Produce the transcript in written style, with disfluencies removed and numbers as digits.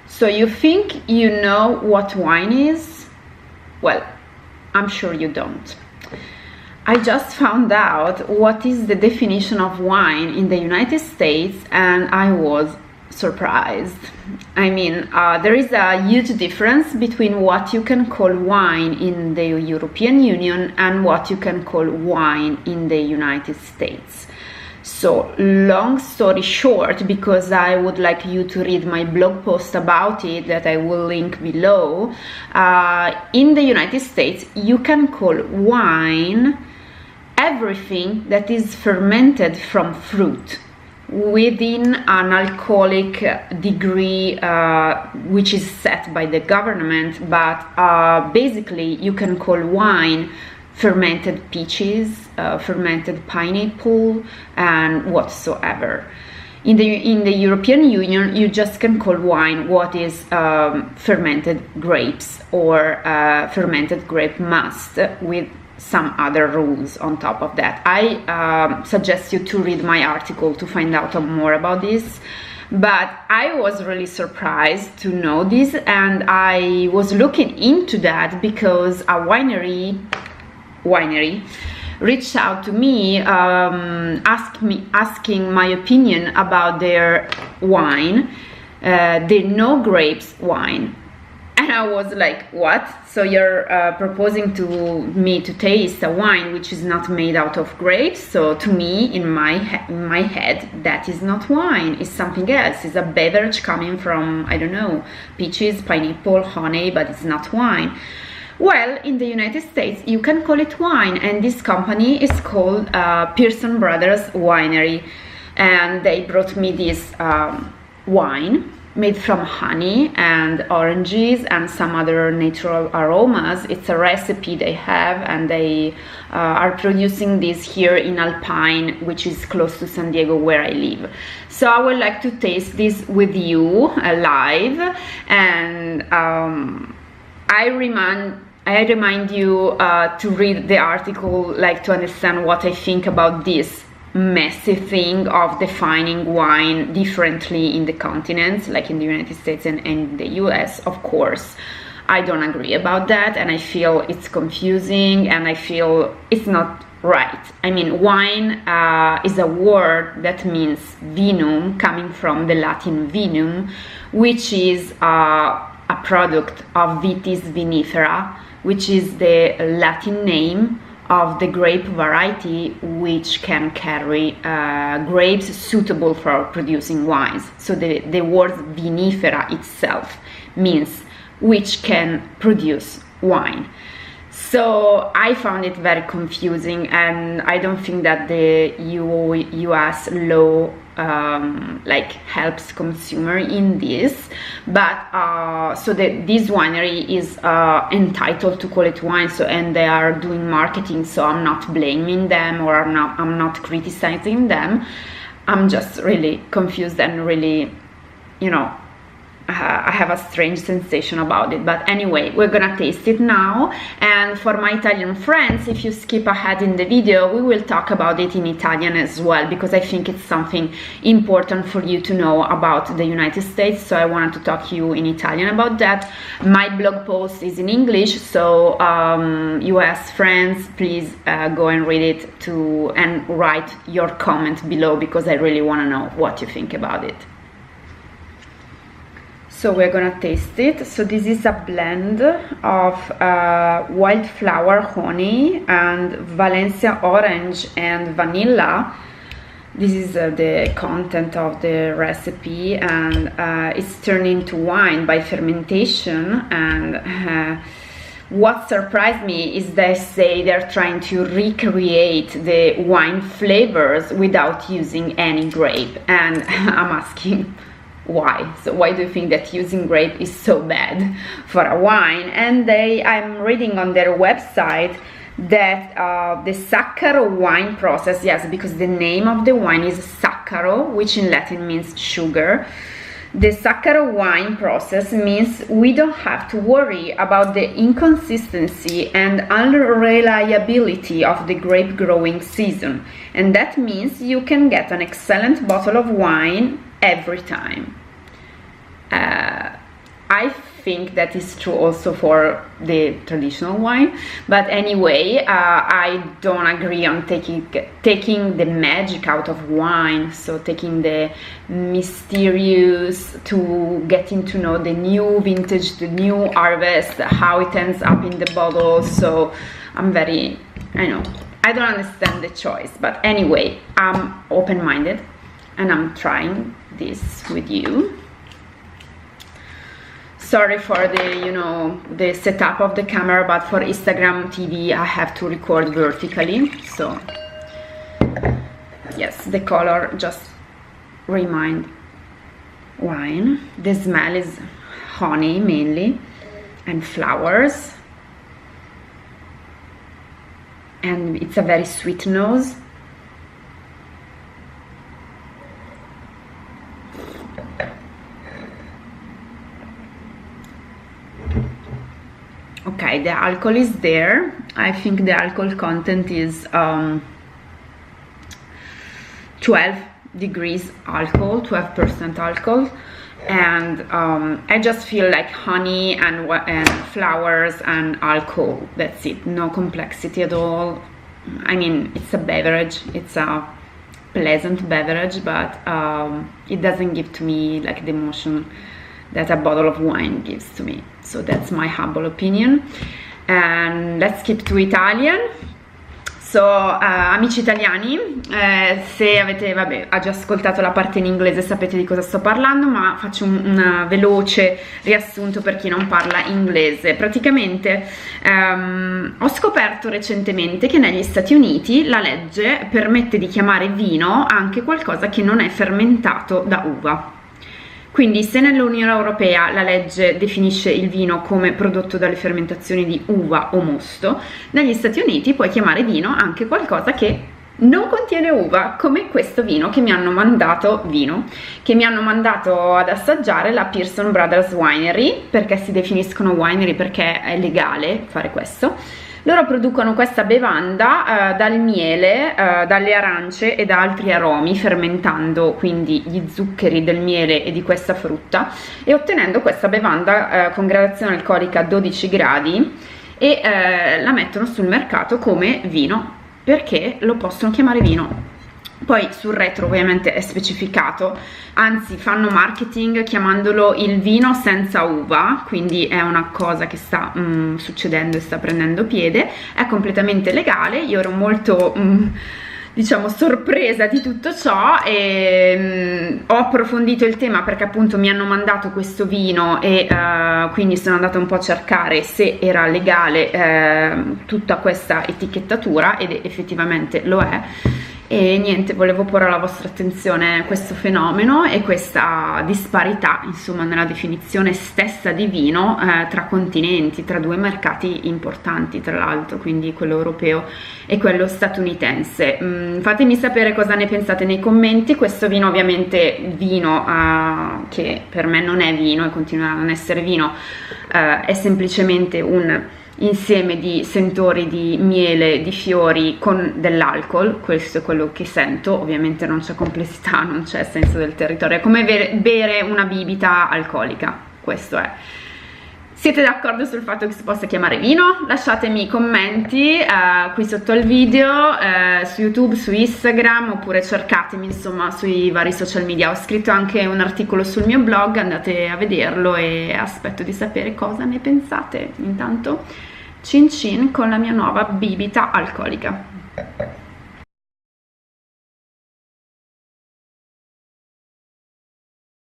So you think you know what wine is? Well, I'm sure you don't. I just found out what is the definition of wine in the United States, and I was surprised. I mean, there is a huge difference between what you can call wine in the European Union and what you can call wine in the United States. So, long story short, because I would like you to read my blog post about it that I will link below, in the United States you can call wine everything that is fermented from fruit within an alcoholic degree which is set by the government, but basically you can call wine fermented peaches, fermented pineapple, and whatsoever. In the European Union, you just can call wine what is fermented grapes or fermented grape must, with some other rules on top of that. I suggest you to read my article to find out more about this. But I was really surprised to know this, and I was looking into that because a winery reached out to me, asking my opinion about their wine, the no grapes wine. And I was like, what? So you're proposing to me to taste a wine which is not made out of grapes? So to me, in my head, that is not wine, it's something else. It's a beverage coming from, I don't know, peaches, pineapple, honey, but it's not wine. Well, in the United States, you can call it wine, and this company is called Pearson Brothers Winery, and they brought me this wine made from honey and oranges and some other natural aromas. It's a recipe they have, and they are producing this here in Alpine, which is close to San Diego, where I live. So I would like to taste this with you live, and I remind you to read the article, like, to understand what I think about this messy thing of defining wine differently in the continents, like in the United States and in the US. Of course, I don't agree about that, and I feel it's confusing, and I feel it's not right. I mean, wine is a word that means vinum, coming from the Latin vinum, which is a product of Vitis vinifera, which is the Latin name of the grape variety which can carry grapes suitable for producing wines. So the word vinifera itself means which can produce wine. So I found it very confusing, and I don't think that the US law like helps consumer in this. But so this winery is entitled to call it wine, so, and they are doing marketing, so I'm not blaming them, or I'm not criticizing them. I'm just really confused and really, you know, I have a strange sensation about it. But anyway, we're gonna taste it now, and for my Italian friends, if you skip ahead in the video, we will talk about it in Italian as well, because I think it's something important for you to know about the United States. So I wanted to talk to you in Italian about that. My blog post is in English, so US friends, please go and read it too, and write your comment below, because I really want to know what you think about it. So we're gonna taste it. So this is a blend of wildflower honey and Valencia orange and vanilla. This is the content of the recipe, and it's turned into wine by fermentation. And what surprised me is they say they're trying to recreate the wine flavors without using any grape, and I'm asking, why? So why do you think that using grape is so bad for a wine? And I'm reading on their website that the Saccaro wine process, yes, because the name of the wine is Saccaro, which in Latin means sugar. The Saccaro wine process means we don't have to worry about the inconsistency and unreliability of the grape growing season, and that means you can get an excellent bottle of wine every time. think that is true also for the traditional wine, but anyway, I don't agree on taking the magic out of wine, so taking the mysterious to getting to know the new vintage, the new harvest, how it ends up in the bottle. So I'm very, I don't understand the choice, but anyway, I'm open-minded and I'm trying this with you. Sorry for the the setup of the camera, but for Instagram TV I have to record vertically, so yes, the color just remind wine. The smell is honey mainly and flowers, and it's a very sweet nose. Okay, the alcohol is there. I think the alcohol content is 12 degrees alcohol, 12% alcohol, and I just feel like honey and flowers and alcohol. That's it, no complexity at all. I mean, it's a beverage, it's a pleasant beverage, but it doesn't give to me like the emotion that a bottle of wine gives to me. So that's my humble opinion. And let's skip to Italian. So amici italiani, se avete già ascoltato la parte in inglese sapete di cosa sto parlando, ma faccio un veloce riassunto per chi non parla inglese. Praticamente ho scoperto recentemente che negli Stati Uniti la legge permette di chiamare vino anche qualcosa che non è fermentato da uva. Quindi se nell'Unione Europea la legge definisce il vino come prodotto dalle fermentazioni di uva o mosto, negli Stati Uniti puoi chiamare vino anche qualcosa che non contiene uva, come questo vino che mi hanno mandato, ad assaggiare la Pearson Brothers Winery, perché si definiscono winery perché è legale fare questo. Loro producono questa bevanda dal miele, dalle arance e da altri aromi, fermentando quindi gli zuccheri del miele e di questa frutta e ottenendo questa bevanda con gradazione alcolica a 12 gradi e la mettono sul mercato come vino, perché lo possono chiamare vino. Poi sul retro ovviamente è specificato, anzi fanno marketing chiamandolo il vino senza uva, quindi è una cosa che sta succedendo e sta prendendo piede, è completamente legale. Io ero molto diciamo sorpresa di tutto ciò e ho approfondito il tema perché appunto mi hanno mandato questo vino e quindi sono andata un po' a cercare se era legale tutta questa etichettatura ed effettivamente lo è. E niente, volevo porre alla vostra attenzione questo fenomeno e questa disparità, insomma, nella definizione stessa di vino tra continenti, tra due mercati importanti tra l'altro, quindi quello europeo e quello statunitense. Fatemi sapere cosa ne pensate nei commenti. Questo vino, ovviamente vino che per me non è vino e continua a non essere vino, è semplicemente un insieme di sentori di miele, di fiori con dell'alcol. Questo è quello che sento. Ovviamente non c'è complessità, non c'è senso del territorio, è come bere una bibita alcolica, questo è. Siete d'accordo sul fatto che si possa chiamare vino? Lasciatemi commenti qui sotto al video, su YouTube, su Instagram, oppure cercatemi insomma sui vari social media. Ho scritto anche un articolo sul mio blog, andate a vederlo e aspetto di sapere cosa ne pensate. Intanto cin cin con la mia nuova bibita alcolica.